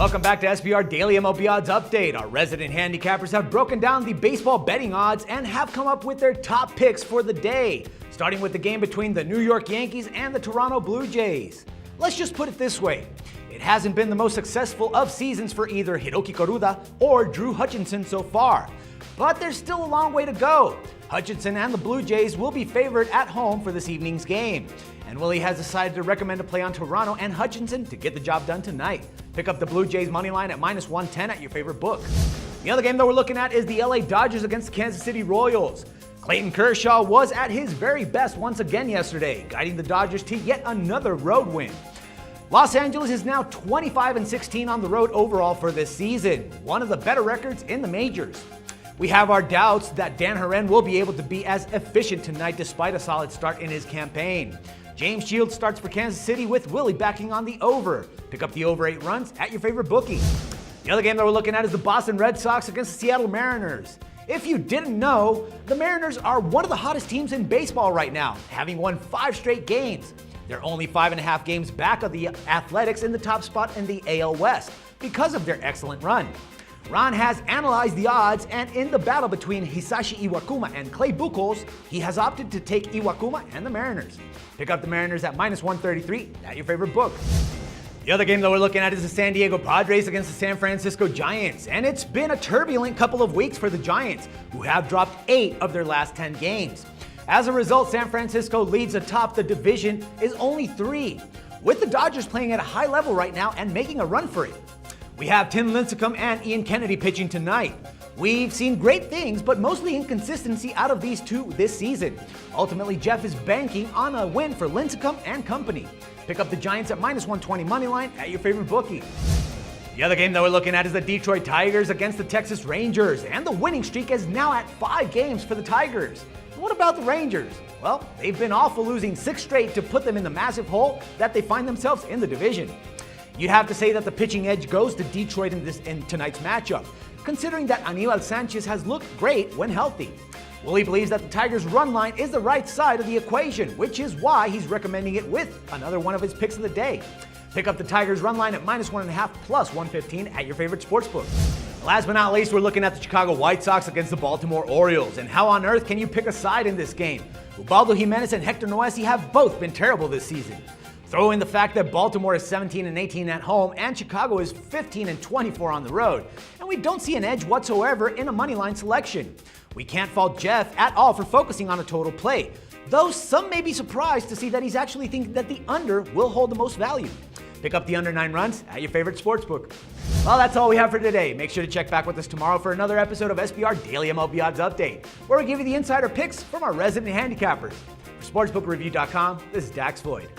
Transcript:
Welcome back to SBR Daily MLB Odds Update. Our resident handicappers have broken down the baseball betting odds and have come up with their top picks for the day, starting with the game between the New York Yankees and the Toronto Blue Jays. Let's just put it this way. It hasn't been the most successful of seasons for either Hiroki Koruda or Drew Hutchinson so far, but there's still a long way to go. Hutchinson and the Blue Jays will be favored at home for this evening's game, and Willie has decided to recommend a play on Toronto and Hutchinson to get the job done tonight. Pick up the Blue Jays money line at -110 at your favorite book. The other game that we're looking at is the LA Dodgers against the Kansas City Royals. Clayton Kershaw was at his very best once again yesterday, guiding the Dodgers to yet another road win. Los Angeles is now 25-16 on the road overall for this season, one of the better records in the majors. We have our doubts that Dan Herrera will be able to be as efficient tonight despite a solid start in his campaign. James Shields starts for Kansas City with Willie backing on the over. Pick up the over 8 runs at your favorite bookie. The other game that we're looking at is the Boston Red Sox against the Seattle Mariners. If you didn't know, the Mariners are one of the hottest teams in baseball right now, having won 5 straight games. They're only 5.5 games back of the Athletics in the top spot in the AL West because of their excellent run. Ron has analyzed the odds, and in the battle between Hisashi Iwakuma and Clay Buchholz, he has opted to take Iwakuma and the Mariners. Pick up the Mariners at -133 at your favorite book. The other game that we're looking at is the San Diego Padres against the San Francisco Giants, and it's been a turbulent couple of weeks for the Giants, who have dropped 8 of their last 10 games. As a result, San Francisco leads atop the division is only 3, with the Dodgers playing at a high level right now and making a run for it. We have Tim Lincecum and Ian Kennedy pitching tonight. We've seen great things, but mostly inconsistency out of these two this season. Ultimately, Jeff is banking on a win for Lincecum and company. Pick up the Giants at -120 money line at your favorite bookie. The other game that we're looking at is the Detroit Tigers against the Texas Rangers, and the winning streak is now at 5 games for the Tigers. What about the Rangers? Well, they've been awful, losing 6 straight to put them in the massive hole that they find themselves in the division. You'd have to say that the pitching edge goes to Detroit in tonight's matchup, considering that Aníbal Sanchez has looked great when healthy. Willie believes that the Tigers' run line is the right side of the equation, which is why he's recommending it with another one of his picks of the day. Pick up the Tigers' run line at -1.5 plus 115 at your favorite sportsbook. Last but not least, we're looking at the Chicago White Sox against the Baltimore Orioles, and how on earth can you pick a side in this game? Ubaldo Jimenez and Hector Noesi have both been terrible this season. Throw in the fact that Baltimore is 17-18 at home and Chicago is 15-24 on the road, and we don't see an edge whatsoever in a moneyline selection. We can't fault Jeff at all for focusing on a total play, though some may be surprised to see that he's actually thinking that the under will hold the most value. Pick up the under 9 runs at your favorite sportsbook. Well, that's all we have for today. Make sure to check back with us tomorrow for another episode of SBR Daily MLB Odds Update, where we give you the insider picks from our resident handicappers. For SportsbookReview.com, this is Dax Floyd.